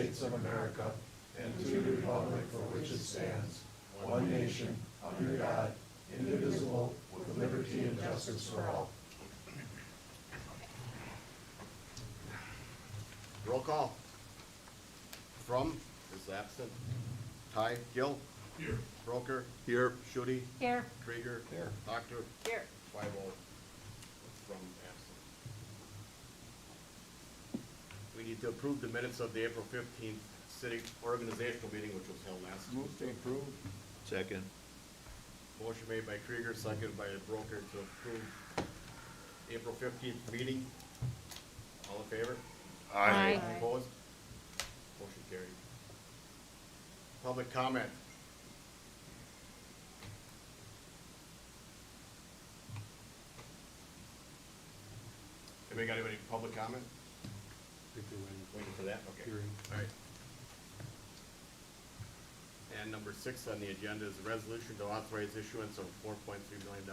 States of America and to the republic for which it stands, one nation, under God, indivisible, with liberty and justice for all. Roll call. From is absent. Ty, Kiel. Here. Broker. Here. Schutte. Here. Krieger. Here. Doctor. Here. 5-0. From absent. We need to approve the minutes of the April 15th city organizational meeting, which was held last. Move to approve. Second. Motion made by Krieger, seconded by the Broker to approve April 15th meeting. All in favor? Aye. Opposed? Motion carried. Public comment. Anybody got any public comment? Waiting for that? Okay. All right. And number 6 on the agenda is a resolution to authorize issuance of $4.3 million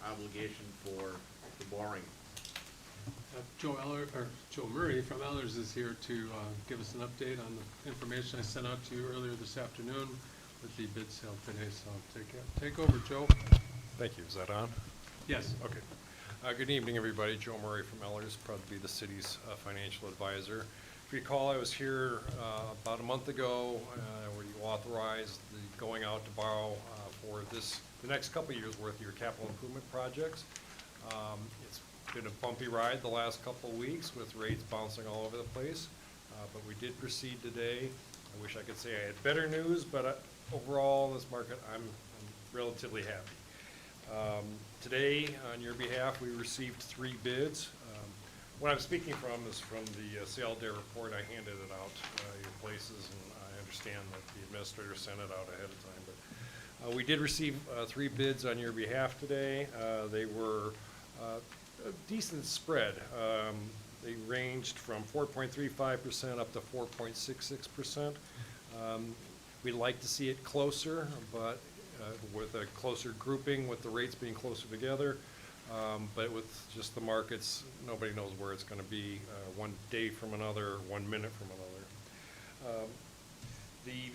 obligation for the borrowing. Joe Murray from Ellers is here to give us an update on the information I sent out to you earlier this afternoon with the bid sale today. So take over, Joe. Thank you. Is that on? Yes. Okay. Good evening, everybody. Joe Murray from Ellers, proud to be the city's financial advisor. If you recall, I was here about a month ago where you authorized the going out to borrow for the next couple of years worth of your capital improvement projects. It's been a bumpy ride the last couple of weeks with rates bouncing all over the place, but we did proceed today. I wish I could say I had better news, but overall in this market, I'm relatively happy. Today, on your behalf, we received 3 bids. What I'm speaking from is from the sale day report. I handed it out your places, and I understand that the administrator sent it out ahead of time. But we did receive 3 bids on your behalf today. They were a decent spread. They ranged from 4.35% up to 4.66%. We'd like to see it closer, but with a closer grouping, with the rates being closer together. But with just the markets, nobody knows where it's going to be one day from another, 1 minute from another. The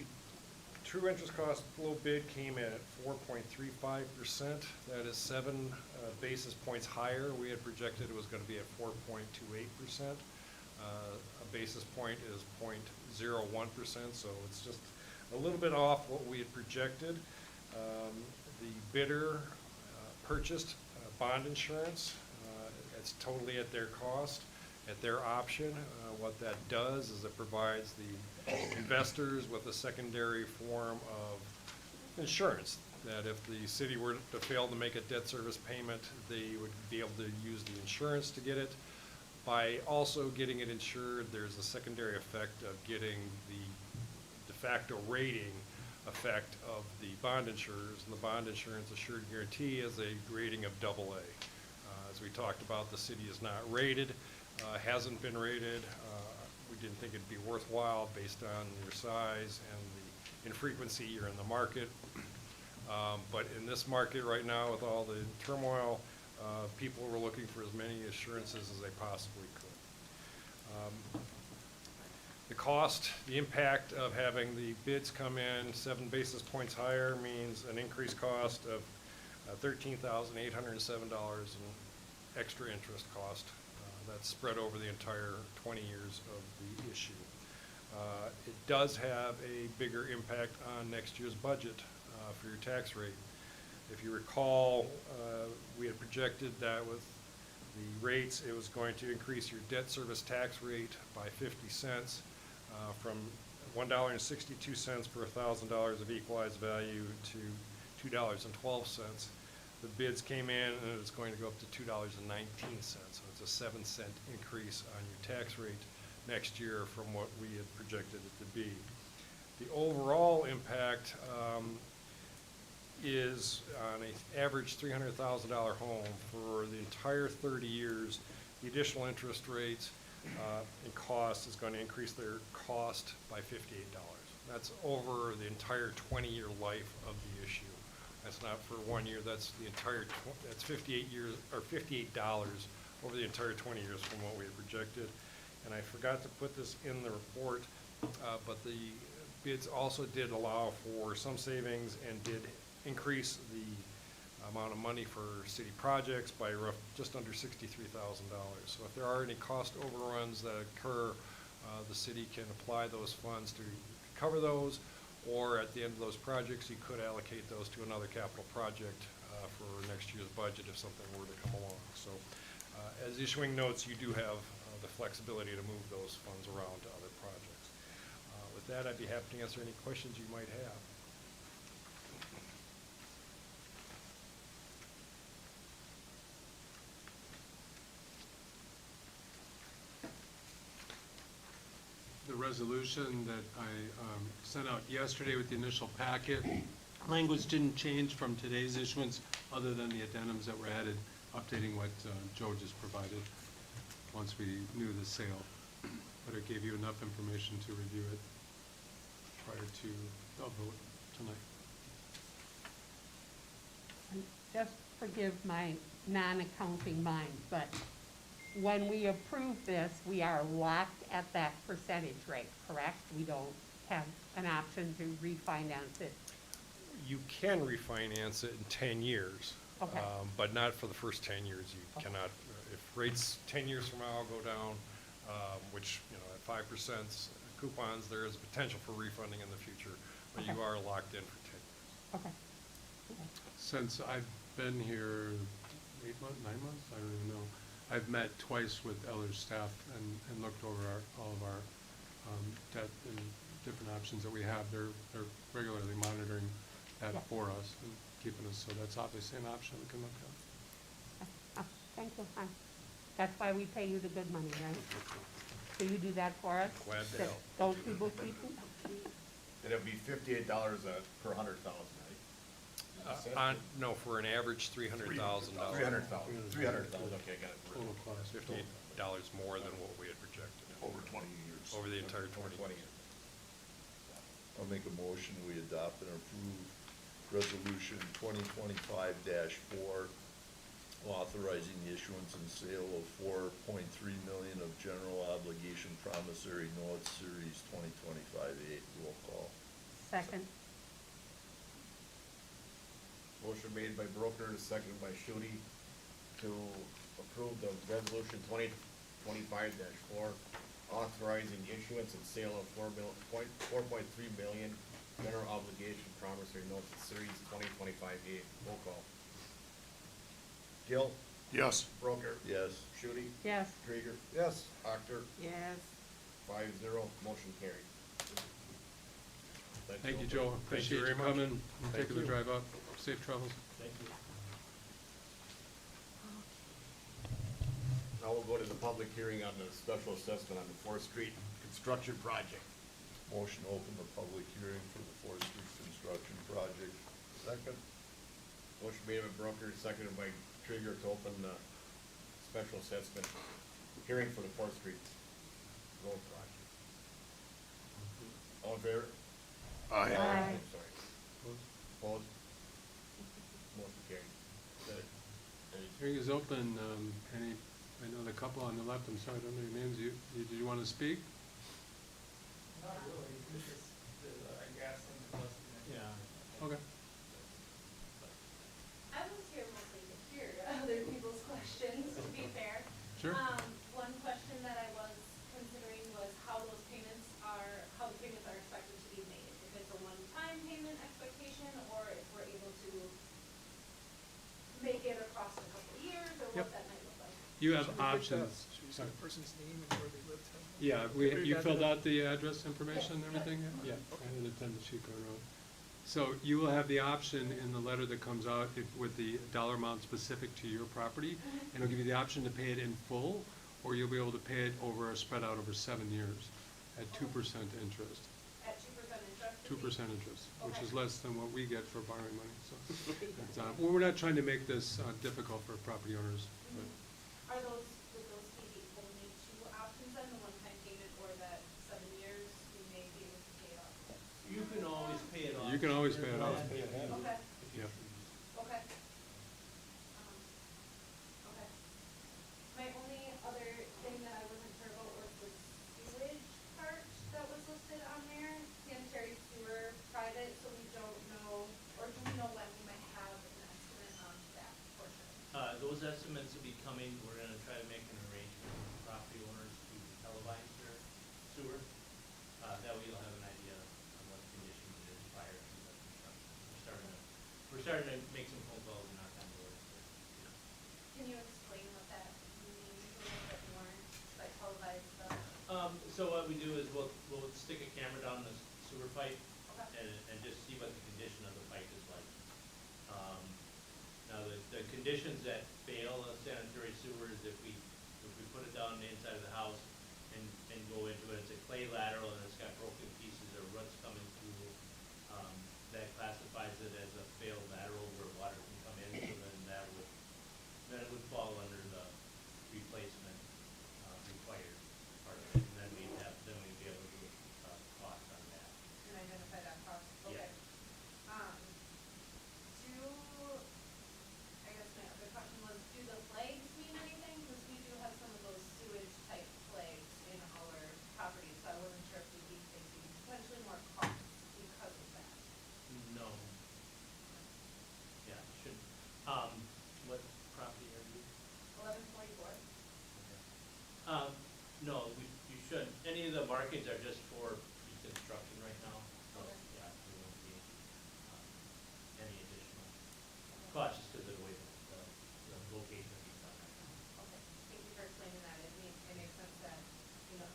true interest cost low bid came in at 4.35%. That is 7 basis points higher. We had projected it was going to be at 4.28%. A basis point is 0.01%, so it's just a little bit off what we had projected. The bidder purchased bond insurance. It's totally at their cost, at their option. What that does is it provides the investors with a secondary form of insurance, that if the city were to fail to make a debt service payment, they would be able to use the insurance to get it. By also getting it insured, there's a secondary effect of getting the de facto rating effect of the bond insurers, and the bond insurance assured guarantee is a rating of AA. As we talked about, the city is not rated, hasn't been rated. We didn't think it'd be worthwhile based on your size and the infrequency you're in the market. But in this market right now, with all the turmoil, people were looking for as many assurances as they possibly could. The cost, the impact of having the bids come in 7 basis points higher means an increased cost of $13,807 in extra interest cost. That's spread over the entire 20 years of the issue. It does have a bigger impact on next year's budget for your tax rate. If you recall, we had projected that with the rates, it was going to increase your debt service tax rate by 50 cents. From $1.62 per $1,000 of equalized value to $2.12. The bids came in and it's going to go up to $2.19. So it's a 7-cent increase on your tax rate next year from what we had projected it to be. The overall impact is on an average $300,000 home for the entire 30 years. The additional interest rates and cost is going to increase their cost by $58. That's over the entire 20-year life of the issue. That's not for 1 year. That's the entire. That's 58 years or $58 over the entire 20 years from what we had projected. And I forgot to put this in the report, but the bids also did allow for some savings and did increase the amount of money for city projects by just under $63,000. So if there are any cost overruns that occur, the city can apply those funds to cover those, or at the end of those projects, you could allocate those to another capital project for next year's budget if something were to come along. So as issuing notes, you do have the flexibility to move those funds around to other projects. With that, I'd be happy to answer any questions you might have. The resolution that I sent out yesterday with the initial packet, language didn't change from today's issuance, other than the addendums that were added, updating what Joe just provided once we knew the sale. But it gave you enough information to review it prior to the vote tonight. And just forgive my non-accounting mind, but when we approve this, we are locked at that percentage rate, correct? We don't have an option to refinance it. You can refinance it in 10 years. Okay. But not for the first 10 years. You Okay. cannot, if rates 10 years from now go down, which, you know, at 5% coupons, there is a potential for refunding in the future, but you Okay. are locked in for 10 years. Okay. Since I've been here 8 months, 9 months, I don't even know, I've met twice with Eller's staff and looked over all of our debt and different options that we have. They're regularly monitoring that Yeah. for us and keeping us, so that's obviously an option we can look at. Thank you. That's why we pay you the good money, right? So you do that for us? Glad to That help. those people keep it? And it'd be $58 per 100,000, right? No, for an average $300,000. 300,000, okay, I got it. Total cost. $58 more than what we had projected Over 20 years. over the entire 20 20 years. years. I'll make a motion, we adopt and approve resolution 2025-4, authorizing the issuance and sale of 4.3 million of general obligation promissory notes, series 2025-8. Roll call. Second. Motion made by Broker, seconded by Shudi to approve the resolution 2025-4, authorizing the issuance and sale of 4.3 million general obligation promissory notes, series 2025-8. Roll call. Kiel? Yes. Broker? Yes. Shudi? Yes. Krieger? Yes. Actor? Yes. 5-0, motion carried. Thank you, Joe. Appreciate you very much. coming and Thank taking the you. drive up. Safe travels. Thank you. Now we'll go to the public hearing on the special assessment on the Fourth Street construction project. Motion to open the public hearing for the Fourth Street construction project. Second. Motion made by Broker, seconded by Krieger to open the special assessment hearing for the Fourth Street road project. All in favor? Aye. Sorry. Opposed? Motion carried. Hearing is open. I know the couple on the left, I'm sorry, I don't know your names. Did you want to speak? Not really, it's just, I guess, yeah. Okay. I was here mostly to hear other people's questions, to be fair. Sure. One question that I was considering was how the payments are expected to be made. If it's a one-time payment expectation, or if we're able to make it across a couple of years, or Yep. what that might look like. You have options. Should we say the person's name and where they live? Yeah, Figured you that filled out. out the address information and everything? Yeah, I had it on the sheet going around. So you will have the option in the letter that comes out with the dollar amount specific to your property, and it'll give you the option to pay it in full, or you'll be able to pay it spread out over 7 years at 2% interest. At 2% interest? 2% interest, which is Okay. less than what we get for borrowing money, so. It's, well, we're not trying to make this difficult for property owners, but. Would those be the only two options then, the one-time payment or that 7 years, we may be able to pay it off? You can always pay it off. You can always pay it off. Okay. Yep. Okay. Okay. My only other thing that I wasn't sure about was the estimates will be coming, we're gonna try to make an arrangement with property owners to televise their sewer. That way you'll have an idea on what condition it is prior to the construction. We're starting to make some phone calls and knock on doors. Can you explain what that means a little bit more, by televise the, So what we do is we'll stick a camera down the sewer pipe okay, and just see what the condition of the pipe is like. Now, the conditions that fail a sanitary sewer is if we put it down the inside of the house and go into it, it's a clay lateral and it's got broken pieces or roots coming through, that classifies it as a failed lateral where water can come in, so then it would fall under the replacement, required part of it, and then we'd be able to do a cost on that. and identify that cost, Yeah. okay. I guess my other question was, do the flags mean anything? Because we do have some of those sewage type flags in our property, so I wasn't sure if we'd be facing potentially more costs because of that. No. Yeah, should, what property are you? 1144? No, you shouldn't. Any of the markings are just for construction right now, so, Okay. yeah, there won't be, any additional costs just because of the way the location of these are. Okay, thank you for explaining that. It makes sense that, you know,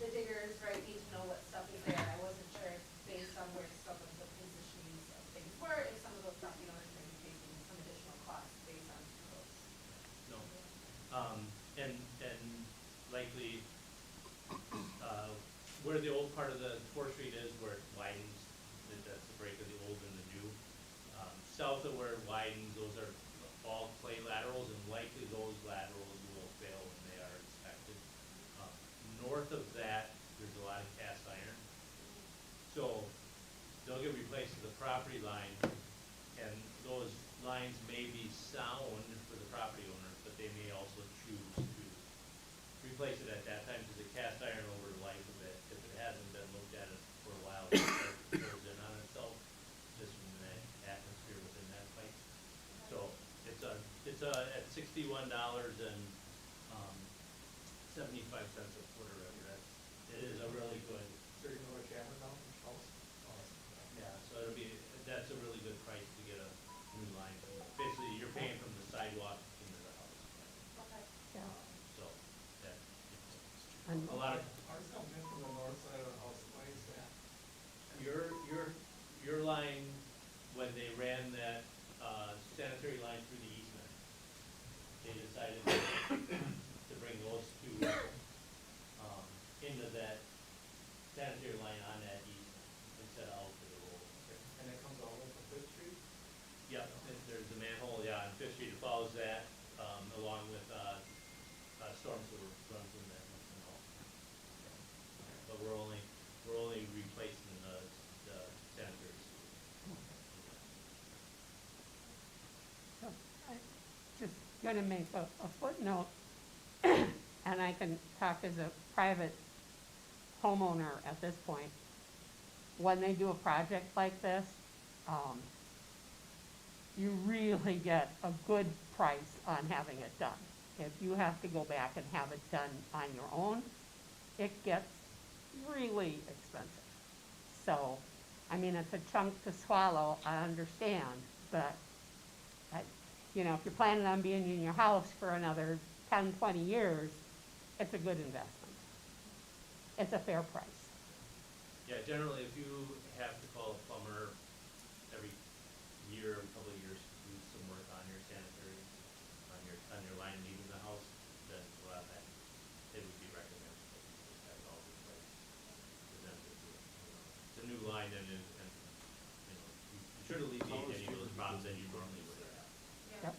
the diggers, right, need to know what stuff is there. I wasn't sure if based on where some of the positions of things were, if some of those property owners may be facing some additional costs based on those. No. And likely, where the old part of the 4th Street is, where it widens, that's the break of the old and the new. South of where it widens, those are all clay laterals, and likely those laterals will fail when they are inspected. North of that, there's a lot of cast iron. So they'll get replaced to the property line, and those lines may be sound for the property owner, but they may also choose to replace it at that time, because the cast iron over the life of it, if it hasn't been looked at it for a while, it goes in on itself, just from the atmosphere within that pipe. So it's at $61 and 75 cents a foot or whatever. It is a really good. So you're gonna put a camera down in your house? Yeah, so that's a really good price to get a new line. Basically, you're paying from the sidewalk into the house. Okay. Yeah. So that, And a lot of, Ours comes in from the north side of the house, why is that? your line, when they ran that, sanitary line through the easement, they decided to bring those two, into that sanitary line on that easement instead of out to the road. And it comes all the way from Fifth Street? Yep, and there's a manhole, yeah, on Fifth Street, it follows that, along with, storm sewer runs in that, and all. But we're only replacing the sanitary sewer. so I just gonna make a footnote, and I can talk as a private homeowner at this point. When they do a project like this, you really get a good price on having it done. If you have to go back and have it done on your own, it gets really expensive. So, I mean, it's a chunk to swallow, I understand, but, you know, if you're planning on being in your house for another 10, 20 years, it's a good investment. It's a fair price. Yeah, generally, if you have to call a plumber every year, a couple of years, to do some work on your sanitary, on your line leaving the house, then, well, that, it would be recommended that you just have it all replaced. For them to do it, It's a new line and you should alleviate any of those problems that you normally would have. Yeah. Yep.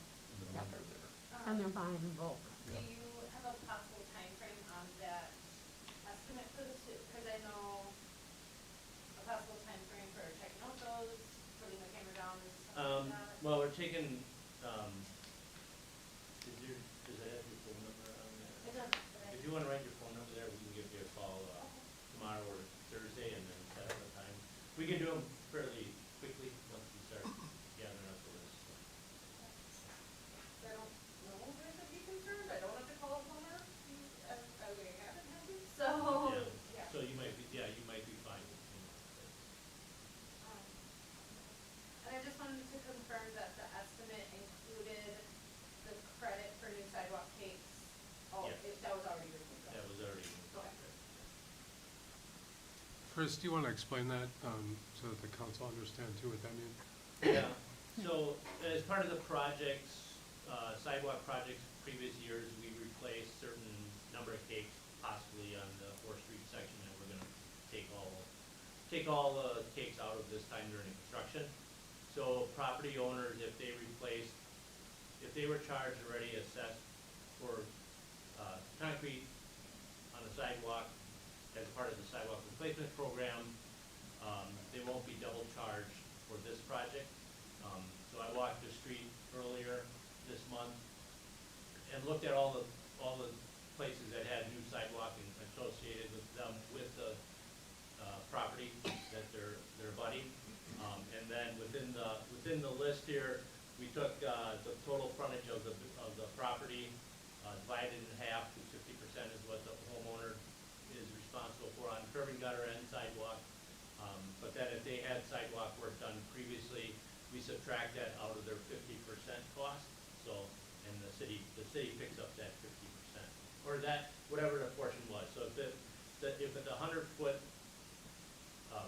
And they're buying in bulk. Do you have a possible timeframe on that estimate for the because I know a possible timeframe for checking out those, putting the camera down and stuff like that? Well, we're taking, does it have your phone number on there? It doesn't, but I. If you wanna write your phone number there, we can give you a call, tomorrow or Thursday and then set up a time. We can do them fairly quickly once we start gathering up the list. I don't know Chris, do you want to explain that, so that the council understand too what that means? Yeah, so as part of the projects, sidewalk projects, previous years, we replaced certain number of cakes possibly on the Fourth Street section, and we're gonna take all the cakes out of this time during construction. So property owners, if they were charged already assessed for, concrete on the sidewalk as part of the sidewalk replacement program, they won't be double charged for this project. So I walked the street earlier this month and looked at all the places that had new sidewalk and associated with them with the, property that they're abutting. And then within the list here, we took, the total frontage of the property, divided in half to 50% is what the homeowner is responsible for on curb and gutter and sidewalk. But then if they had sidewalk work done previously, we subtract that out of their 50% cost. So, and the city picks up that 50%, or that, whatever the portion was. So if it's 100-foot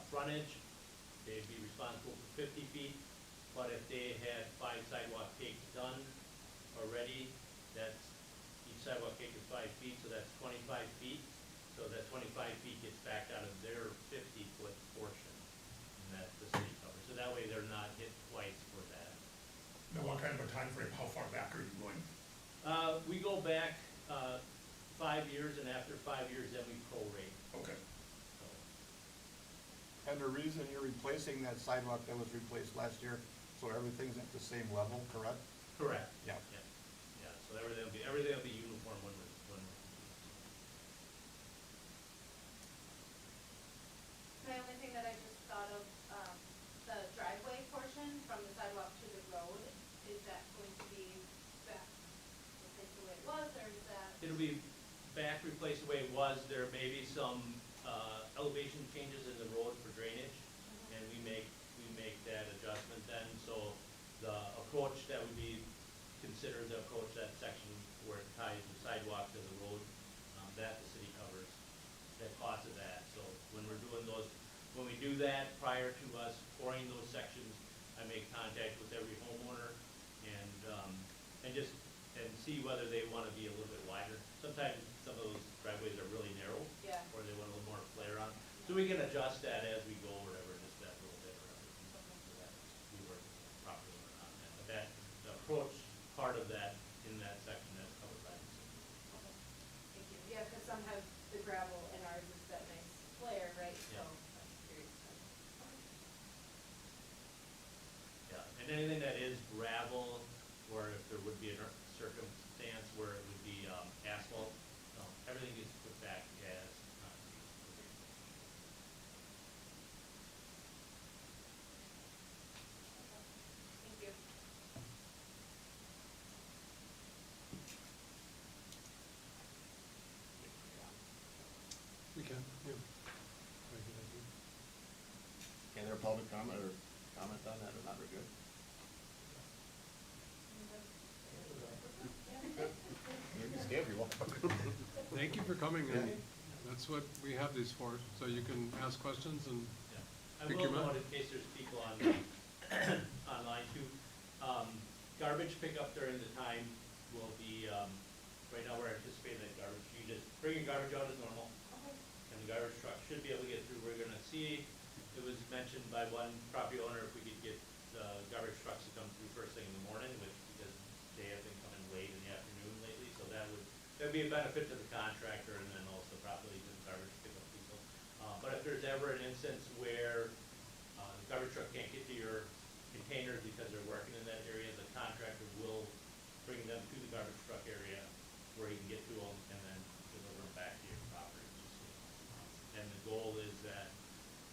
frontage, they'd be responsible for 50 feet. But if they had 5 sidewalk cakes done already, that's, each sidewalk cake is 5 feet, so that's 25 feet. So that 25 feet gets backed out of their 50-foot portion, and that the city covers. So that way they're not hit twice for that. Now, what kind of a time frame? How far back are you going? We go back 5 years, and after 5 years, then we prorate. Okay. So, And the reason you're replacing that sidewalk that was replaced last year, so everything's at the same level, correct? correct. Yeah. Yeah. So everything will be uniform when we're My only thing that I just thought of, the driveway portion from the sidewalk to the road, is that going to be back replaced the way it was, or is that? It'll be back replaced the way it was. There may be some elevation changes in the road for drainage, and we make that adjustment then. So the approach that would be considered the approach, that section where it ties the sidewalk to the road, that the city covers, that cost of that. So when we're doing those, when we do that prior to us pouring those sections, I make contact with every homeowner and just see whether they want to be a little bit wider. Sometimes some of those driveways are really narrow. Yeah. Or they want a little more flare on. So we can adjust that as we go, or whatever, just that little bit, or whatever. So that we work properly on that. But that, the approach part of that, in that section, that's covered by the city. Thank you. Yeah, because some have the gravel and ours is that nice flare, right? So Yeah. I'm curious. Yeah, and anything that is gravel, or if there would be a circumstance where it would be asphalt, everything gets put back as concrete. Thank you. We can, yeah. Any other public comment or comment on that, or not, we're good? Maybe Steve, you want? Thank you for coming, and that's what we have these for, so you can ask questions and Yeah. I Pick will your mind. note, in case there's people on, online too, garbage pickup during the time will be, right now we're anticipating that garbage, you just bring your garbage out as normal, and the garbage truck should be able to get through. We're gonna see, it was mentioned by one property owner, if we could get the garbage trucks to come through first thing in the morning, because they have been coming late in the afternoon lately, so that'd be a benefit to the contractor, and then also probably to the garbage pickup people. But if there's ever an instance where, the garbage truck can't get to your containers because they're working in that area, the contractor will bring them to the garbage truck area where he can get to them, and then deliver them back to your property. And the goal is that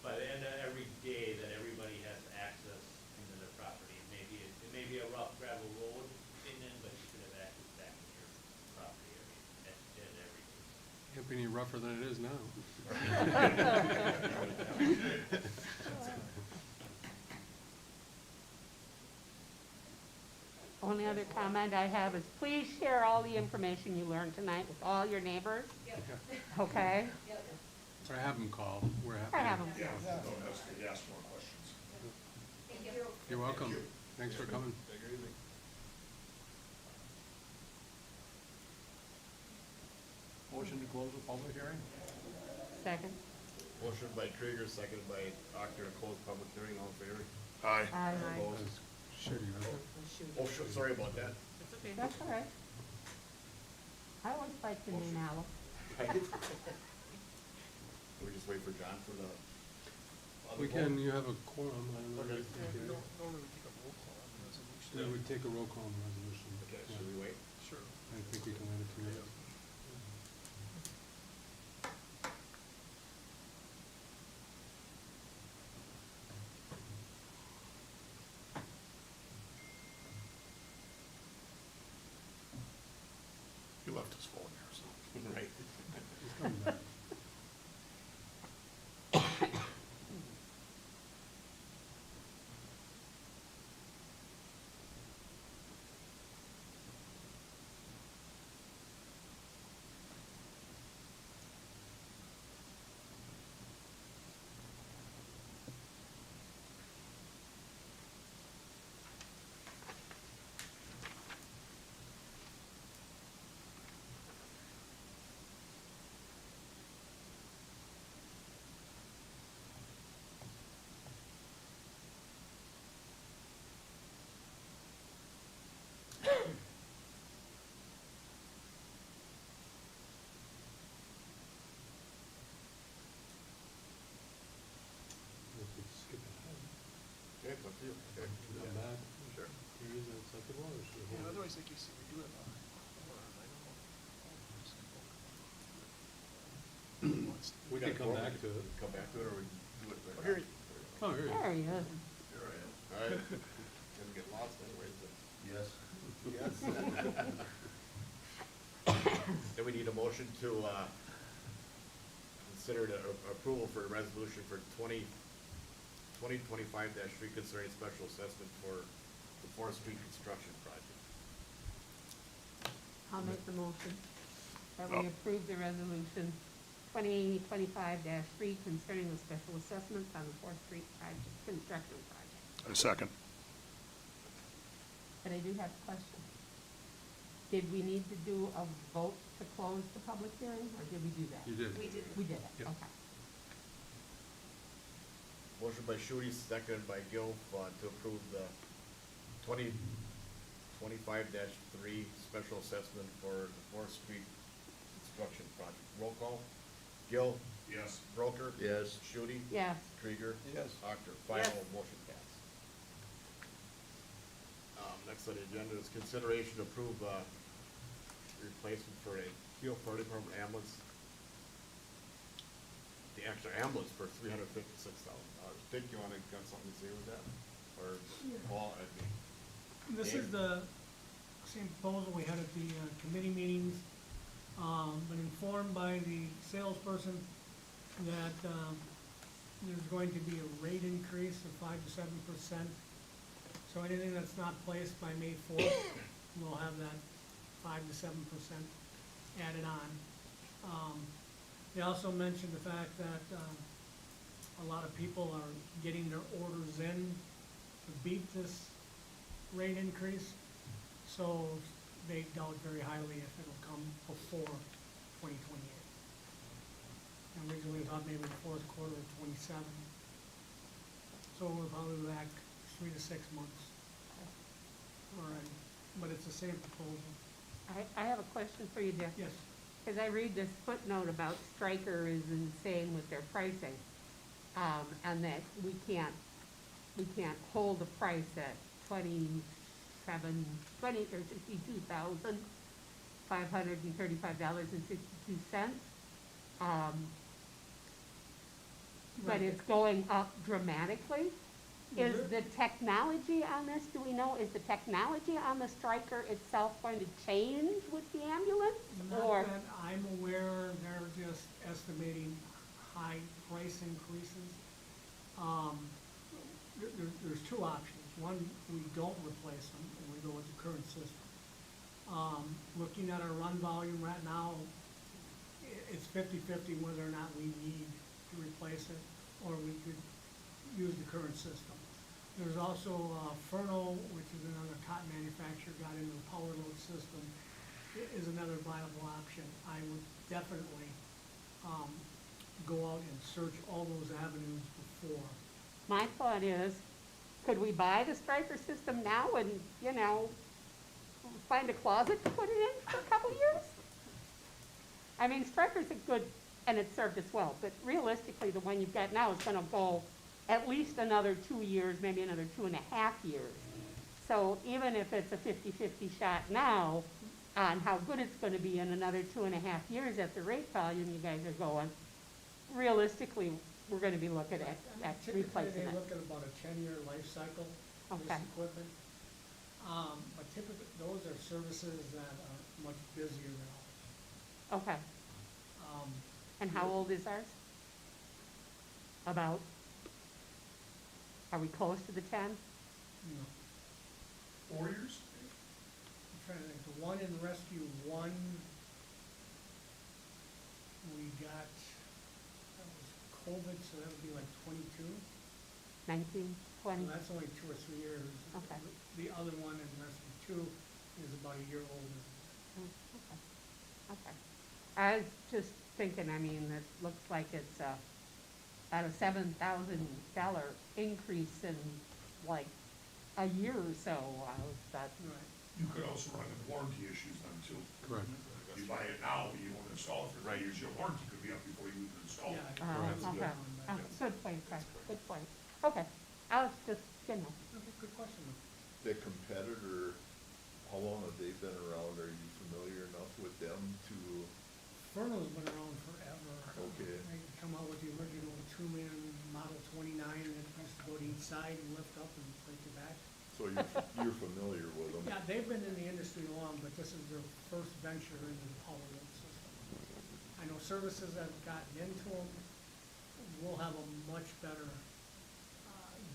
by the end of every day, that everybody has access into their property. It may be a rough gravel road in it, but you can have access back to your property area at every day. can't be any rougher than it is now. Only other comment I have is please share all the information you learned tonight with all your neighbors, Yep. okay? Yep. or have them call, we're happy. Or have 'em. Yeah, don't hesitate to ask more questions. Thank you. You're welcome. Thanks for coming. Take it easy. Motion to close the public hearing? Second? Motion by Krieger, seconded by Doctor, to close public hearing, all in favor? Aye. Aye. Opposed? Shitty, wasn't Oh, sorry about that. That's all right. I always like the name Alice. We just wait for John for the. it? We can, you have a quorum. I don't know Okay. if you can- We would take a roll call on the resolution. Okay, Yeah. should we wait? Sure. I think we can wait a few minutes. He left his phone here, so. Right. He's coming back. We could skip ahead. Okay, it's up to you. Okay. Come back. Sure. Is that acceptable, or should we? Yeah, hold it? otherwise, like you see, we do it, I don't know. We got can a come quorum. back to it. Come back to it, or we can do it right now? Here you- Oh, here you go. There he is. Here I am. All right. Didn't get lost anyways, but. Yes. Yes. Then we need a motion to, consider the approval for a resolution for 2025-3 concerning special assessment for the Fourth Street construction project. I'll make the motion that Oh. we approve the resolution 2025-3 concerning the special assessments on the Fourth Street project, construction project. A second. But I do have a question. Did we need to do a vote to close the public hearing, or did we do that? You did. We did. We did it, Yep. okay. Motion by Shudi, seconded by Gil, to approve the 2025-3 special assessment for the Fourth Street construction project. Roll call. Gil. Yes. Broker. Yes. Shudi. Yes, Krieger. Yes. Doctor. Final motion passed. Next on the agenda is consideration to approve, replacement for a Kiel Fire Department ambulance. The extra ambulance for $356,000. Dick, you wanna, got something to say with that? Or Paul, I mean, This Dave? is the same proposal we had at the committee meetings. Been informed by the salesperson that there's going to be a rate increase of 5 to 7%. So anything that's not placed by May 4th, we'll have that 5 to 7% added on. They also mentioned the fact that a lot of people are getting their orders in to beat this rate increase. So they doubt very highly if it'll come before 2028. And originally we thought maybe the fourth quarter of 27. So we're probably back 3 to 6 months. All right, but it's the same proposal. I have a question for you, Dick. Yes, Because I read this footnote about Stryker is insane with their pricing, and that we can't hold a price at $62,535.62. But Right. it's going up dramatically. Is Mhm. the technology on this, do we know, is the technology on the Stryker itself going to change with the ambulance? Or, not that I'm aware, they're just estimating high price increases. There's two options. One, we don't replace them and we go with the current system. Looking at our run volume right now, it's 50-50 whether or not we need replace it, or we could use the current system. There's also Furno, which is another cotton manufacturer, got into the power load system, is another viable option. I would definitely go out and search all those avenues before. My thought is, could we buy the striker system now and, you know, find a closet to put it in for a couple years? I mean, striker's a good, and it served us well, but realistically, the one you've got now is gonna go at least another 2 years, maybe another 2.5 years. So even if it's a 50-50 shot now on how good it's gonna be in another 2.5 years at the rate volume you guys are going, realistically, we're gonna be looking at Typically, replacing they it. look at about a 10-year life cycle for this Okay. equipment. But typically, those are services that are much busier than ours. Okay, Um, and how old is ours? About? Are we close to the 10? you know, 4 years? I'm trying to think, the one in Rescue 1, we got, that was COVID, so that would be like 22. 19, So 20? that's only 2 or 3 years. Okay. The other one in Rescue 2 is about a year older. Mm, Okay. Okay. I was just thinking, I mean, it looks like it's about a $7,000 increase in like a year or so. I was thought, Right. You could also run into warranty issues then too. Correct. You buy it now, but you won't install it for 3 years, your warranty could be up before you even install it. Yeah. Right. that's a good okay. one, but- Oh, good point, Frank, good point. Okay, I was just, you know, Okay, good question. The competitor, how long have they been around? Are you familiar enough with them to, Furno's been around forever. Okay. They come out with the original two-man Model 29 that used to go to each side and lift up and place it back. so you're familiar with them? Yeah, they've been in the industry long, but this is their first venture into the power load system. I know services that have gotten into them will have a much better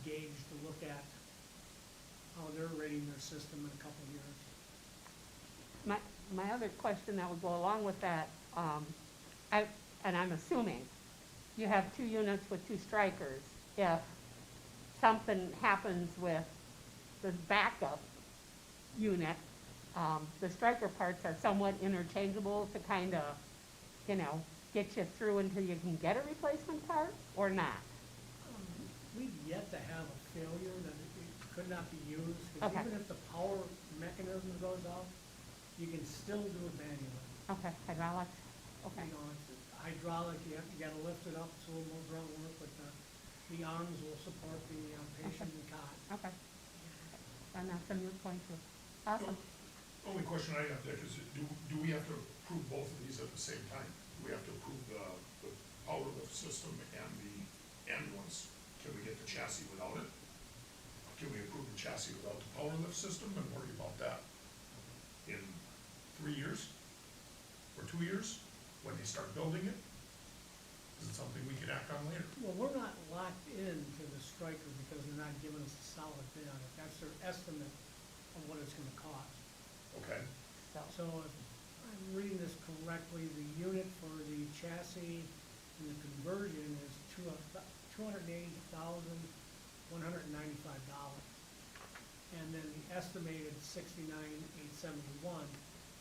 gauge to look at how they're rating their system in a couple of years. my other question that would go along with that, and I'm assuming, you have 2 units with 2 strikers. If something happens with the backup unit, the striker parts are somewhat interchangeable to kind of, you know, get you through until you can get a replacement part, or not? We've yet to have a failure that it could not be used, because Okay. even if the power mechanism goes off, you can still do it manually. Okay, hydraulics, okay, You know, it's hydraulic, you gotta lift it up, it's a little more grunt work, but the arms will support the patient and cot. okay. And that's a new point too. Awesome. Only question I have, Dick, is do we have to approve both of these at the same time? Do we have to approve the power lift system and the ambulance? Can we get the chassis without it? Can we approve the chassis without the power lift system and worry about that in 3 years? Or 2 years, when they start building it? Is it something we can act on later? Well, we're not locked into the striker because they're not giving us a solid bid on it. That's their estimate of what it's gonna cost. Okay, So, So if I'm reading this correctly, the unit for the chassis and the conversion is $280,195. And then the estimated $69,871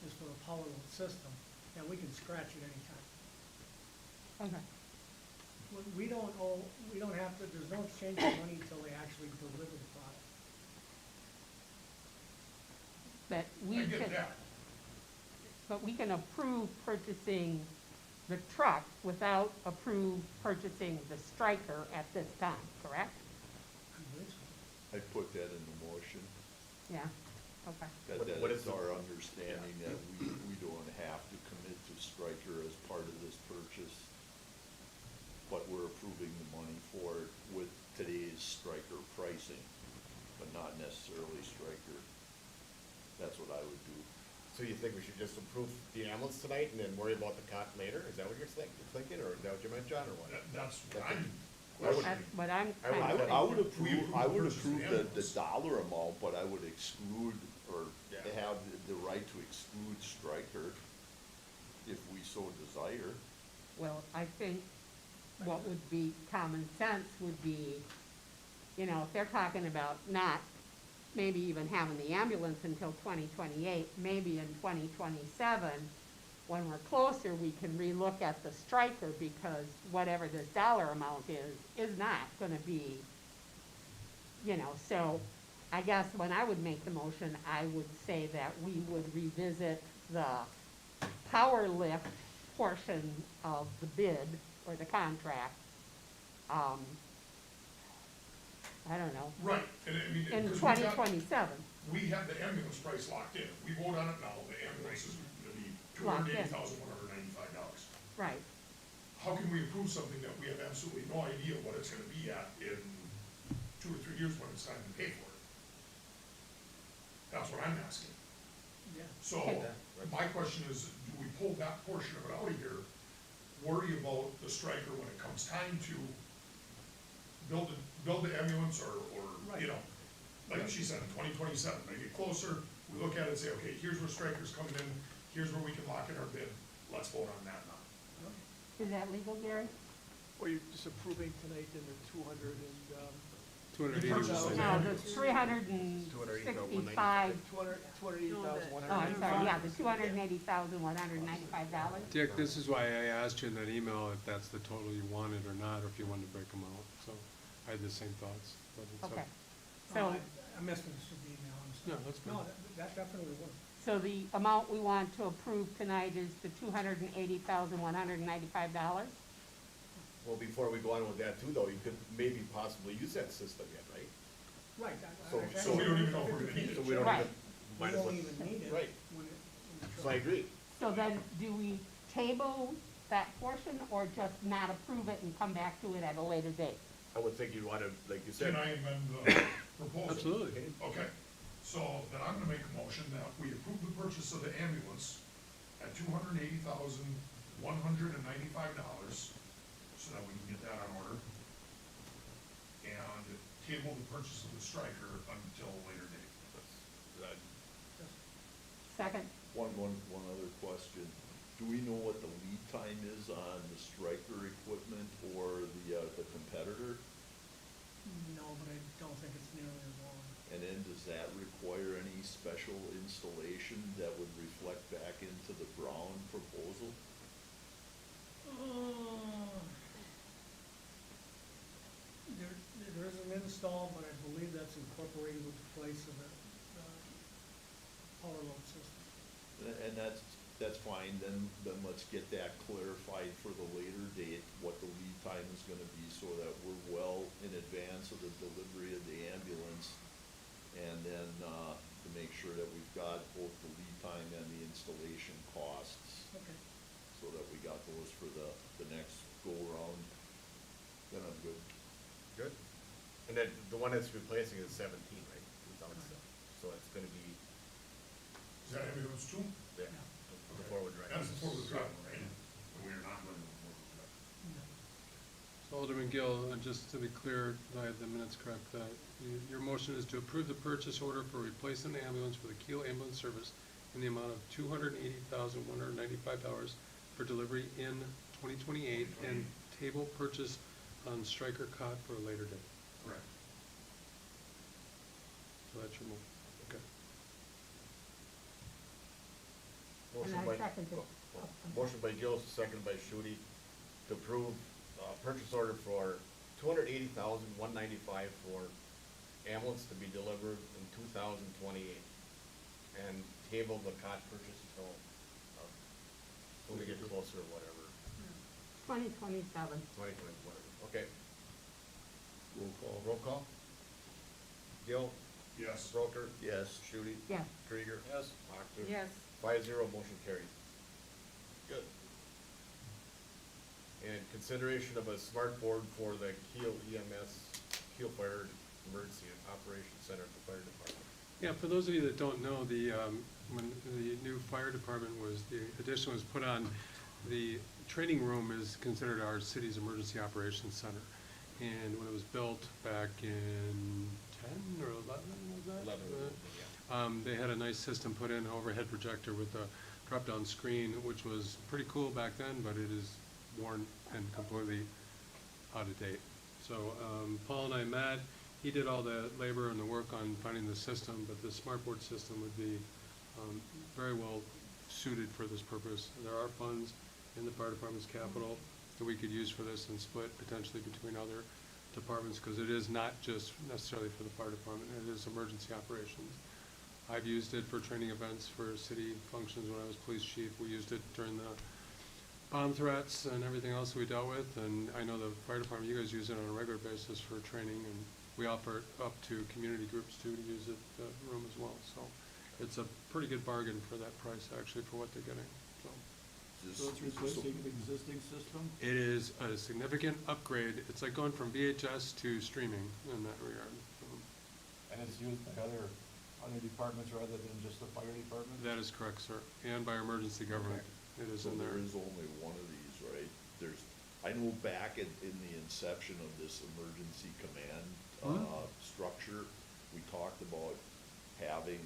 is for a power load system, and we can scratch it anytime. okay, We don't owe, we don't have to, there's no exchange of money until they actually deliver the product. but I we get can, that. but we can approve purchasing the truck without approve purchasing the striker at this time, correct? I believe so. I put that in the motion, Yeah, okay, What that is is our understanding that we don't have to commit to Stryker as part of this purchase, but we're approving the money for it with today's Stryker pricing, but not necessarily Stryker. That's what I would do. So you think we should just approve the ambulance tonight and then worry about the cot later? Is that what you're thinking, or is that what you meant, John, or what? That's what I'm I would- that's what I'm I would- kind of I would thinking. approve, I would purchase approve the the ambulance. dollar amount, but I would exclude, or Yeah. have the right to exclude Stryker if we so desire. Well, I think what would be common sense would be, you know, if they're talking about not maybe even having the ambulance until 2028, maybe in 2027, when we're closer, we can relook at the striker, because whatever this dollar amount is not gonna be, you know, so I guess when I would make the motion, I would say that we would revisit the power lift portion of the bid or the contract. I don't know, Right, and I mean, in because twenty twenty-seven, we have the ambulance price locked in. If we vote on it now, the ambulance is gonna be $280,195. right, How can we approve something that we have absolutely no idea what it's gonna be at in 2 or 3 years when it's time to pay for it? That's what I'm asking. Yeah. So, Okay. my question is, do we pull that portion of it out of here, worry about the striker when it comes time to build the ambulance, or, you know, like she said, in 2027, they get closer, we look at it and say, okay, here's where striker's coming in, here's where we can lock in our bid, let's vote on that now. is that legal, Gary? Or you're just approving tonight in the 200 and, 280. No, the 365, 280,100. oh, I'm sorry, yeah, the $280,195. Dick, this is why I asked you in that email if that's the total you wanted or not, or if you wanted to break them out. So I had the same thoughts, but it's up. Okay, So, so, I misunderstood the email, I'm sorry. No, that's fine. No, that definitely was. so the amount we want to approve tonight is the $280,195? Well, before we go on with that too, though, you could maybe possibly use that system yet, right? Right. So we don't even know if we're gonna need So it. we don't Right. even, We might as don't well, even need it. right, when it- when the so I agree. So then, do we table that portion, or just not approve it and come back to it at a later date? I would think you'd wanna, like you said. Can I amend the proposal? Absolutely. Okay, so then I'm gonna make a motion that we approve the purchase of the ambulance at $280,195, so that we can get that on order. And table the purchase of the striker until a later date. Second? One other question. Do we know what the lead time is on the striker equipment or the competitor? No, but I don't think it's nearly as long. And then does that require any special installation that would reflect back into the Brown proposal? There is an install, but I believe that's incorporated with the place of the power load system. And that's fine, then let's get that clarified for the later date, what the lead time is gonna be, so that we're well in advance of the delivery of the ambulance. And then, to make sure that we've got both the lead time and the installation costs, Okay. so that we got those for the next go-around, then I'm good. Good. And then the one that's replacing is 17, right? 2007. So it's gonna be, Is that ambulance too? yeah, the forward drive. That's the forward drive, right? And we are not running the forward drive. So Alderman Gill, just to be clear, that I have the minutes correct, your motion is to approve the purchase order for replacing the ambulance for the Kiel Ambulance Service in the amount of $280,195 for delivery in 2028, and table purchase on striker cot for a later date. Correct. So that's your motion, okay. Motion And I by- second it. Motion by Gill, second by Shudi, to approve, purchase order for $280,195 for ambulance to be delivered in 2028. And table the cot purchase until, when we get closer or whatever, 2027. 2020, whatever, okay. Roll call. Roll call? Gill? Yes. Broker? Yes. Shudi? Yes. Krieger? Yes. Wactor? Yes. 5-0, motion carries. Good. And consideration of a smart board for the Kiel Kiel Fire Emergency Operations Center at the fire department. Yeah, for those of you that don't know, when the new fire department the addition was put on, the training room is considered our city's emergency operations center. And when it was built back in 10 or 11, was that? 11, They had a nice system put in, an overhead projector with a drop-down screen, which was pretty cool back then, but it is worn and completely out of date. So Paul and I met, he did all the labor and the work on finding the system, but the smart board system would be very well suited for this purpose. There are funds in the fire department's capital that we could use for this and split potentially between other departments, because it is not just necessarily for the fire department, it is emergency operations. I've used it for training events for city functions when I was police chief. We used it during the bomb threats and everything else we dealt with, and I know the fire department, you guys use it on a regular basis for training, and we offer it up to community groups too to use it, the room as well. So it's a pretty good bargain for that price, actually, for what they're getting, so. So it's replacing the existing system? It is a significant upgrade. It's like going from VHS to streaming in that regard. And it's used by other departments rather than just the fire department? That is correct, sir, and by emergency government. It is So in there. there is only one of these, right? There's, I know back in the inception of this emergency command, structure, we talked about having,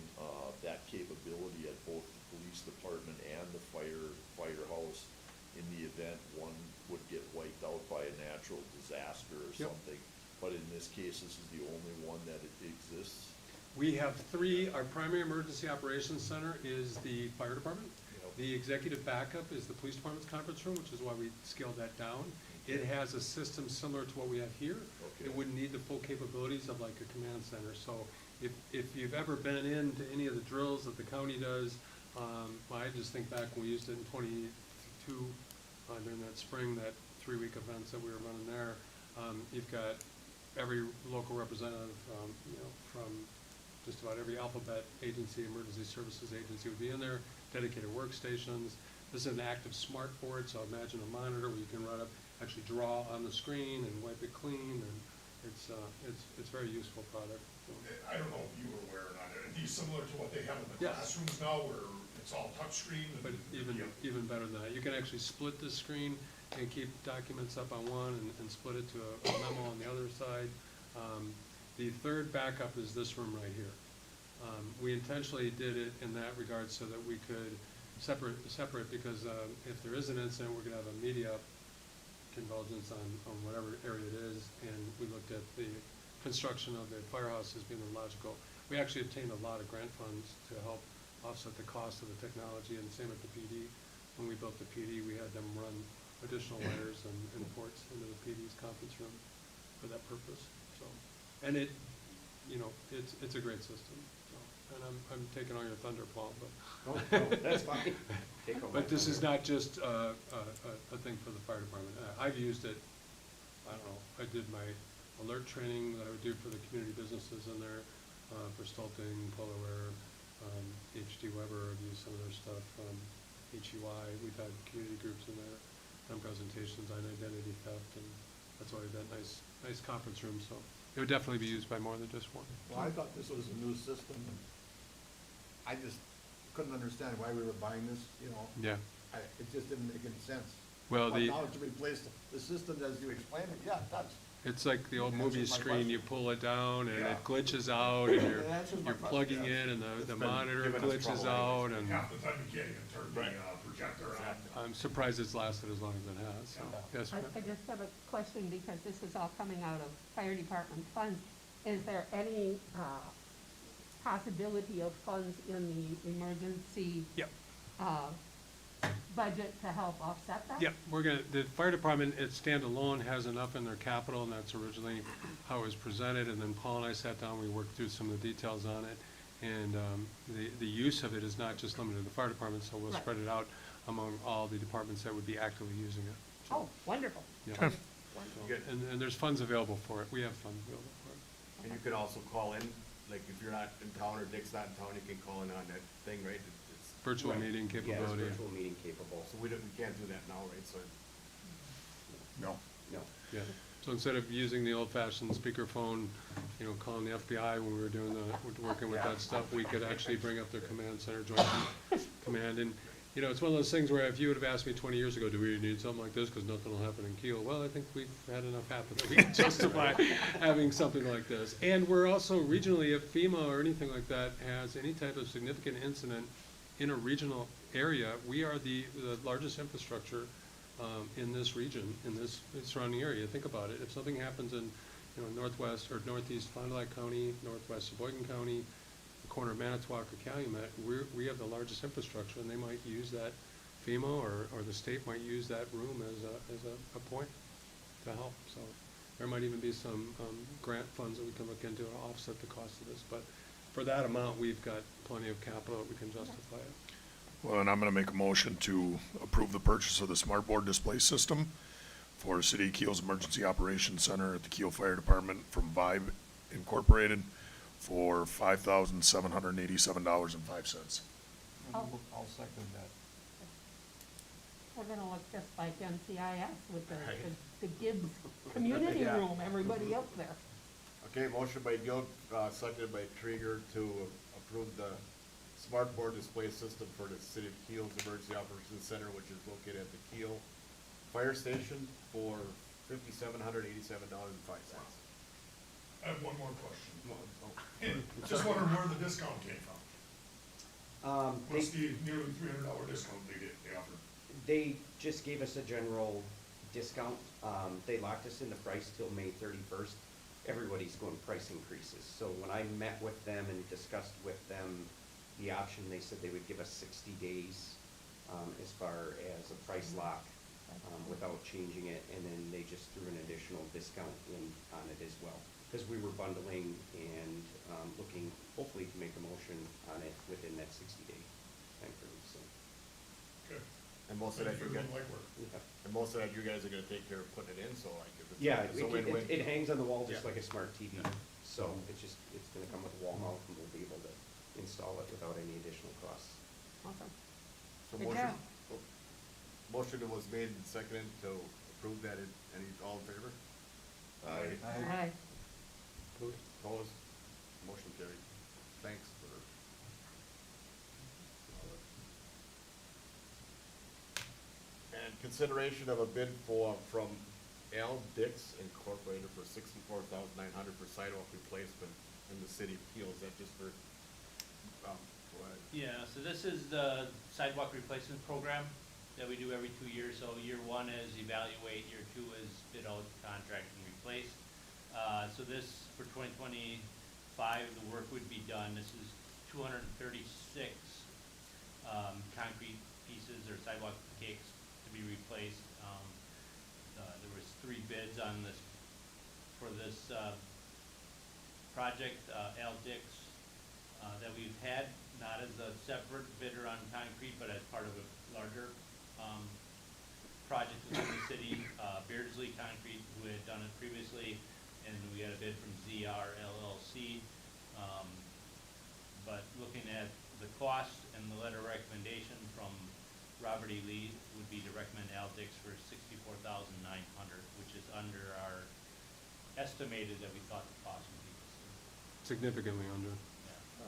that capability at both the police department and the firehouse in the event one would get wiped out by a natural disaster or Yep. something. But in this case, this is the only one that it exists. We have three. Our primary emergency operations center is the fire department. Yep. The executive backup is the police department's conference room, which is why we scaled that down. It has a system similar to what we have here. Okay. It wouldn't need the full capabilities of like a command center. So if you've ever been into any of the drills that the county does, I just think back when we used it in 22, during that spring, that 3-week events that we were running there. You've got every local representative, from just about every alphabet agency, emergency services agency would be in there, dedicated workstations. This is an active smart board, so imagine a monitor where you can run up, actually draw on the screen and wipe it clean, and it's a very useful product. So. I don't know if you were aware or not, are these similar to what they have in the Yes. classrooms now, where it's all touchscreen? But even better than that, you can actually split the screen and keep documents up on one and split it to a memo on the other side. The third backup is this room right here. We intentionally did it in that regard so that we could separate because if there is an incident, we're gonna have a media convergence on whatever area it is, and we looked at the construction of the firehouse as being the logical. We actually obtained a lot of grant funds to help offset the cost of the technology, and same at the PD. When we built the PD, we had them run additional wires and ports into the PD's conference room for that purpose. So, and it's a great system. So, and I'm taking all your thunder, Paul, but. No, that's fine. But this is not just a thing for the fire department. I've used it, I don't know, I did my alert training that I would do for the community businesses in there, for Stolting, Polarware, HD Weber, I've used some of their stuff, HUI, we've had community groups in there, done presentations on identity theft, and that's why we had that nice conference room, so it would definitely be used by more than just one. Well, I thought this was a new system, and I just couldn't understand why we were buying this, Yeah. It just didn't make any sense. Well, But now to replace the system as you explained it, yeah, it does. it's like the old Answers movie my screen, question. you pull it down and Yeah. it glitches out, and It answers my you're question, plugging yes. in and the been monitor giving us glitches trouble out, anyways. and Half the time you can't even turn the projector on. Exactly. I'm surprised it's lasted as long as it has, so, Yeah. yes, I ma'am. just have a question, because this is all coming out of fire department funds. Is there any possibility of funds in the emergency Yep. budget to help offset that? Yep, the fire department, it's standalone, has enough in their capital, and that's originally how it was presented, and then Paul and I sat down, we worked through some of the details on it, and the use of it is not just limited to the fire department, so we'll Right. spread it out among all the departments that would be actively using it. Oh, wonderful. Yeah. Wonderful. Good. And there's funds available for it, we have funds available for it. And you could also call in, like if you're not in town or Dick's not in town, you can call in on that thing, right? It's Virtual Right. meeting Yeah, capability. it's virtual meeting capable, so we can't do that now, right? So, No. no. Yeah, so instead of using the old-fashioned speakerphone, calling the FBI when we were working with that stuff, we could actually bring up their command center, joint command, and, it's one of those things where if you would have asked me 20 years ago, do we need something like this, because nothing will happen in Kiel, well, I think we've had enough happen that we can justify having something like this. And we're also regionally, if FEMA or anything like that has any type of significant incident in a regional area, we are the largest infrastructure in this region, in this surrounding area. Think about it, if something happens in, you know, northwest or northeast Fond du Lac County, northwest Sheboygan County, the corner of Manitowoc or Calumet, we have the largest infrastructure, and they might use that, FEMA or the state might use that room as a point to help. So there might even be some grant funds that we can look into to offset the cost of this. But for that amount, we've got plenty of capital that we can justify it. Well, and I'm gonna make a motion to approve the purchase of the smart board display system for City of Kiel's Emergency Operations Center at the Kiel Fire Department from Vibe Incorporated for $5,787.05. Oh. I'll second that. We're gonna look just like NCIS with the Gibbs Community Yeah. Room, everybody up there. Okay, motion by Gill, seconded by Krieger to approve the smart board display system for the City of Kiel's Emergency Operations Center, which is located at the Kiel Fire Station for $5,787.05. I have one more question. Just wondering where the discount came from. What's the nearly $300 discount they offered? They just gave us a general discount. They locked us in the price till May 31st. Everybody's going price increases. So when I met with them and discussed with them the option, they said they would give us 60 days as far as a price lock without changing it. And then they just threw an additional discount in on it as well. Because we were bundling and looking hopefully to make a motion on it within that 60-day time frame. So, Good. And most of that, Thank you you guys, for the legwork. and most of that, you guys are gonna take care of putting it in, so like, if it's. yeah, it's a win-win. it hangs on the wall just Yeah. like a smart TV. Yeah. So it's gonna come with a wall mount and we'll be able to install it without any additional costs. Awesome. So Good motion, job. motion was made and seconded to approve that, any, all in favor? Aye. All right. Opposed? Motion carried. Thanks for. And consideration of a bid from L. Dix Incorporated for $64,900 for sidewalk replacement in the city of Kiel. Is that just for, go ahead. Yeah, so this is the sidewalk replacement program that we do every 2 years. So year one is evaluate, year two is bid out, contract, and replace. So this, for 2025, the work would be done. This is 236 concrete pieces or sidewalk cakes to be replaced. There was 3 bids on this, for this project. Al Dix, that we've had, not as a separate bidder on concrete, but as part of a larger project within the city. Beardsley Concrete, who had done it previously, and we had a bid from ZR LLC. But looking at the cost and the letter of recommendation from Robert E. Lee would be to recommend Al Dix for $64,900, which is under our estimated that we thought the cost would be. Significantly under.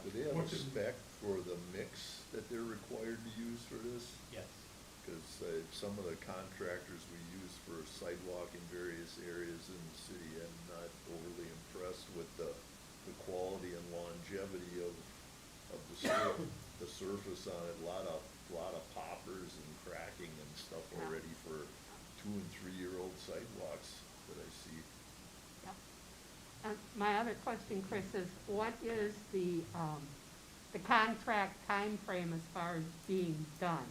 Do they have a What did- spec for the mix that they're required to use for this? Yes. Because some of the contractors we use for sidewalk in various areas in the city, I'm not overly impressed with the quality and longevity of the surface on it. A lot of poppers and cracking and stuff Yeah. already for 2- and 3-year-old sidewalks that I see. Yep. My other question, Chris, is what is the contract time frame as far as being done?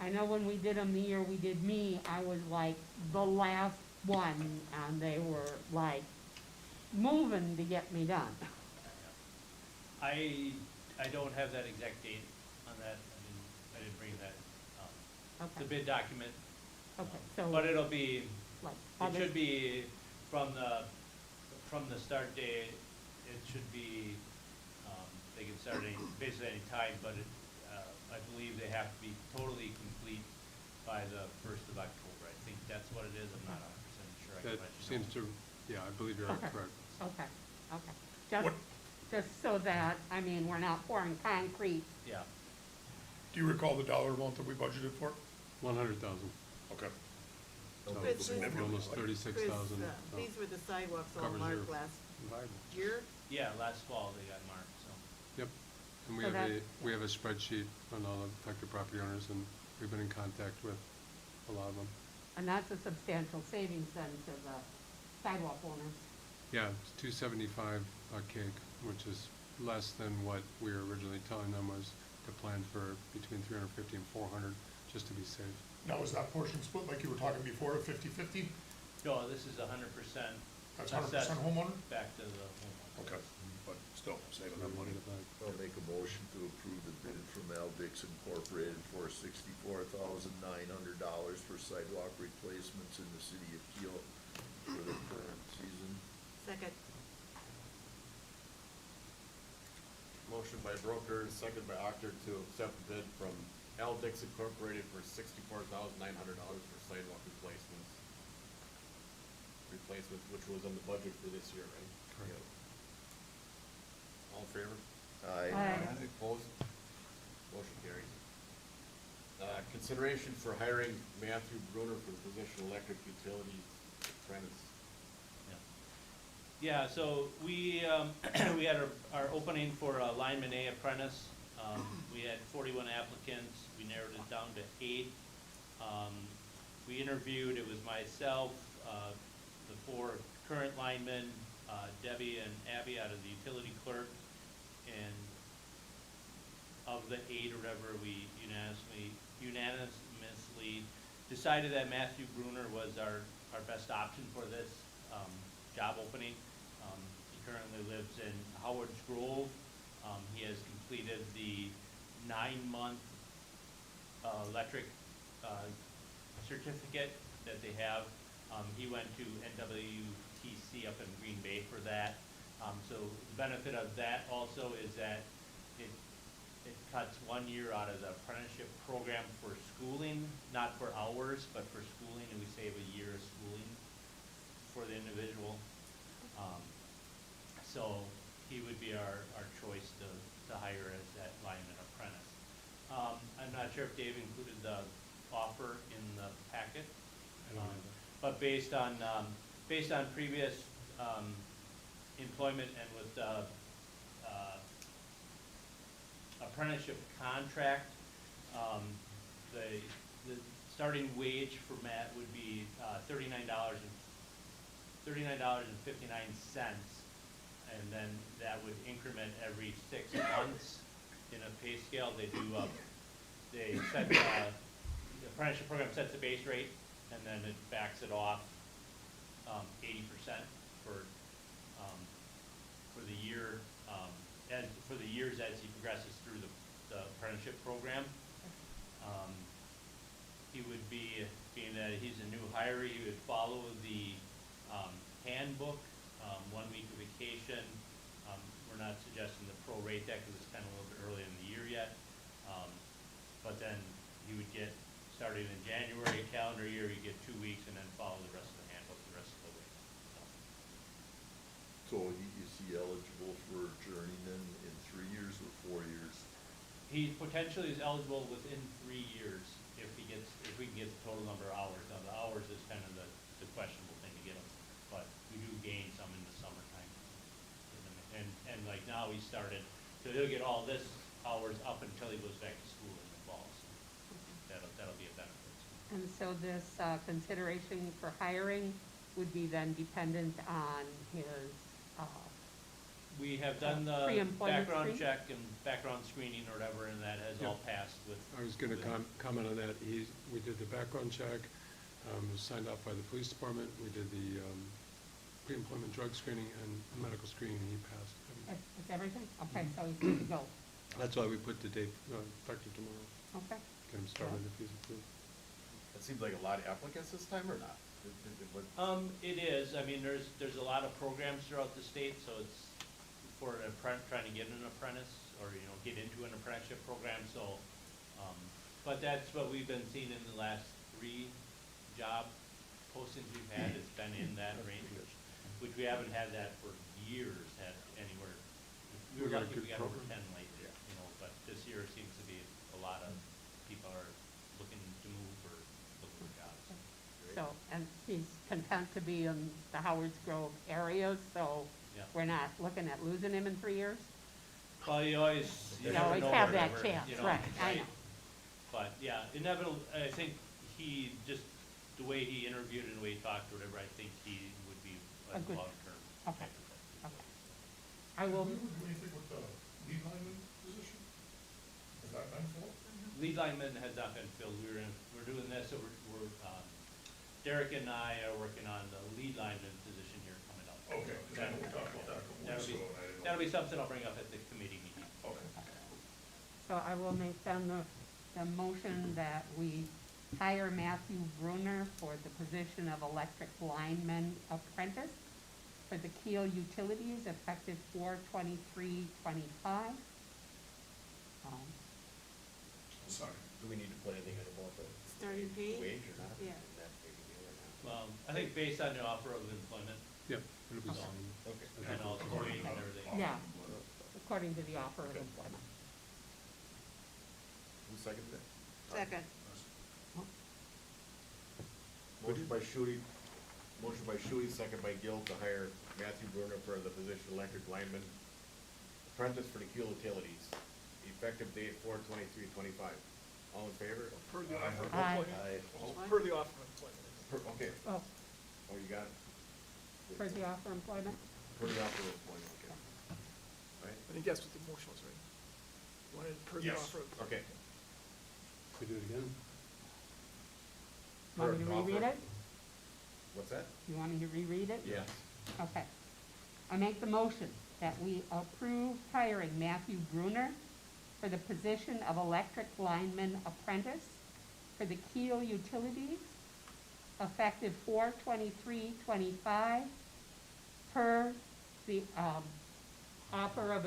I know when we did them the year we did me, I was like the last one, and they were like moving to get me done. I don't have that exact date on that. I didn't bring that, the Okay, bid document. okay, so But it'll be, like it August, should be from the start date, it should be, they can start basically any time, but I believe they have to be totally complete by the 1st of October. I think that's what it is. I'm not 100% sure. I can That let you know. seems to, yeah, I believe you're Okay. correct. okay, okay. Just, What- just so that, I mean, we're not pouring concrete. Yeah. Do you recall the dollar amount that we budgeted for? 100,000. Okay. So Chris, almost Chris, 36,000. these were the sidewalks all Covers your- marked last Viable. year? Yeah, last fall they got marked, so. Yep, and we So have that- we have a spreadsheet on all the affected property owners, and we've been in contact with a lot of them. And that's a substantial savings then to the sidewalk owners. Yeah, it's $2.75 a cake, which is less than what we were originally telling them was to plan for between 350 and 400, just to be safe. Now, is that portion split like you were talking before, of 50/50? No, this is 100%. That's 100% homeowner? Back to the homeowner. Okay, but still saving them money. I'll make a motion to approve the bid from Al Dix Incorporated for $64,900 for sidewalk replacements in the city of Kiel for the current season. Second. Motion by Broker, second by Actor to accept the bid from Al Dix Incorporated for $64,900 for sidewalk replacements. Replacements, which was in the budget for this year, right? Correct. All in favor? Aye. Aye. Opposed? Motion carries. Consideration for hiring Matthew Bruner for the position electric utilities apprentice. Yeah, so we, we had our opening for a lineman A apprentice. We had 41 applicants. We narrowed it down to 8. We interviewed, it was myself, the 4 current linemen, Debbie and Abby out of the utility clerk, and of the 8 or whatever, we unanimously decided that Matthew Bruner was our best option for this job opening. He currently lives in Howard's Grove. He has completed the 9-month electric certificate that they have. He went to NWTC up in Green Bay for that. So the benefit of that also is that it cuts 1 year out of the apprenticeship program for schooling, not for hours, but for schooling, and we save a year of schooling for the individual. So he would be our choice to hire as that lineman apprentice. I'm not sure if Dave included the offer in the packet. But based on previous employment and with the apprenticeship contract, the starting wage for Matt would be $39.59, and then that would increment every 6 months in a pay scale. They set the apprenticeship program sets the base rate, and then it backs it off 80% for the year, and for the years as he progresses through the apprenticeship program. He would be, being that he's a new hire, he would follow the handbook, 1 week of vacation. We're not suggesting the prorate that because it's kind of a little bit early in the year yet. But then he would get, starting in January calendar year, you get 2 weeks and then follow the rest of the handbook the rest of the way. So is he eligible for journeyman in 3 years or 4 years? He potentially is eligible within 3 years if we can get the total number of hours. Now, the hours is kind of the questionable thing to get him, but we do gain some in the summertime. And like now he started, so he'll get all this hours up until he goes back to school in the fall. So that'll be a benefit. And so this consideration for hiring would be then dependent on his, We have done the pre-employment background screen? check and background screening or whatever, and that has all passed with. I was gonna comment on that. We did the background check, it was signed off by the police department. We did the pre-employment drug screening and medical screening, and he passed. it's everything? Okay, so he's good to go. That's why we put the date effective tomorrow, Okay. get him started if he's approved. It seems like a lot of applicants this time, or not? It is, I mean, there's a lot of programs throughout the state, so it's for an trying to get an apprentice, or, get into an apprenticeship program, so, but that's what we've been seeing in the last 3 job postings we've had, it's been in that range, which we haven't had that for years, had anywhere. We were got a lucky good we got over program. 10 lately, but this year seems to be a lot of people are looking to move or looking for jobs. So, and he's content to be in the Howards Grove area, so Yeah. we're not looking at losing him in 3 years? Well, you always You never always know have or that never, chance, right, I know. But, yeah, inevitable, I think he, just the way he interviewed and the way he talked or whatever, I think he would be A a good- long-term. okay. type of person. I will, Did we do anything with the lead lineman position? Has that been full? Lead lineman has not been filled, we're doing this, so we're, Derek and I are working on the lead lineman position here coming up. Okay, because I know we talked about that a couple weeks ago, and I didn't know. That'll be something I'll bring up at the committee meeting. Okay. so I will make then the motion that we hire Matthew Bruner for the position of electric lineman apprentice for the Kiel Utilities effective 4/23/25. Sorry. Do we need to put anything in about the Starting pay? wage or not? Yeah. That's big deal right now. Well, I think based on the offer of employment, Yep, it'll be Okay. fine. Okay. and also wage and everything. Yeah, according to the offer of employment. Who seconded it? Second. Motion by Shuey, second by Gill to hire Matthew Bruner for the position electric lineman apprentice for the Kiel Utilities, effective date 4/23/25. All in favor? Per the offer of Aye. employment. Per the offer of employment. Okay, Oh, oh, you got it? for the offer of employment? For the offer of employment, okay. Right, I think that's what the motion was, right? Wanted per the Yes. offer of. okay. We do it again? Want me to Per offer. reread it? What's that? You want me to reread it? Yes. Okay. I make the motion that we approve hiring Matthew Bruner for the position of electric lineman apprentice for the Kiel Utilities, effective 4/23/25, per the, offer of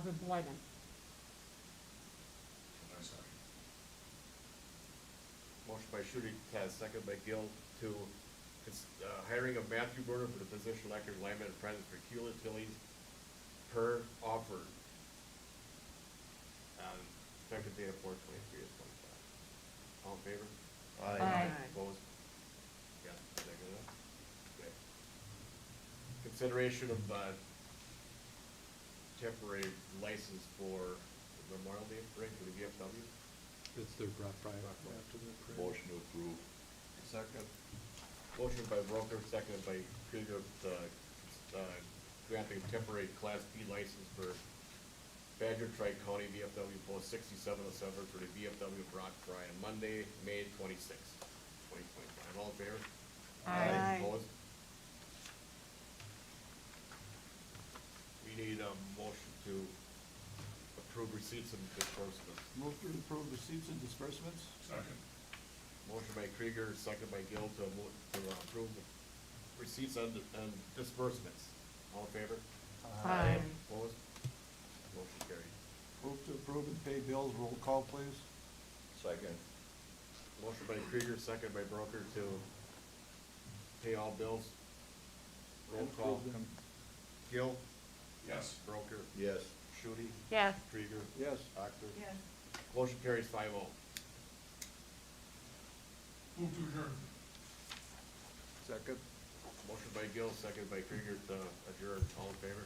employment. I'm sorry. Motion by Shuey, second by Gill to, hiring of Matthew Bruner for the position electric lineman apprentice for Kiel Utilities per offer. Effective date of 4/23/25. All in favor? Aye. Opposed? Yeah, is that good enough? Okay. Consideration of, temporary license for Memorial Day parade for the VFW. It's their rough ride after the parade. Motion to approve. Second. Motion by Broker, seconded by Krieger, granting temporary Class B license for Badger Tri-County VFW Post 6707 for the VFW Brock Fry on Monday, May 26th, 2025. All in favor? Aye. Opposed? We need a motion to approve receipts and disbursements. Move to approve receipts and disbursements? Second. Motion by Krieger, second by Gill to approve the receipts and disbursements. All in favor? Aye. Opposed? Motion carried. Move to approve and pay bills, roll call please. Second. Motion by Krieger, second by Broker to pay all bills. Roll call. Approve them. Gill, Yes. Broker, Yes. Shudy, Yes. Krieger, Yes. Actor. Yes. Motion carries 5-0. Move to adjourn. Second. Motion by Gill, second by Krieger to adjourn. All in favor?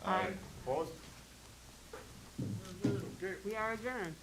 Aye. Opposed? We are adjourned.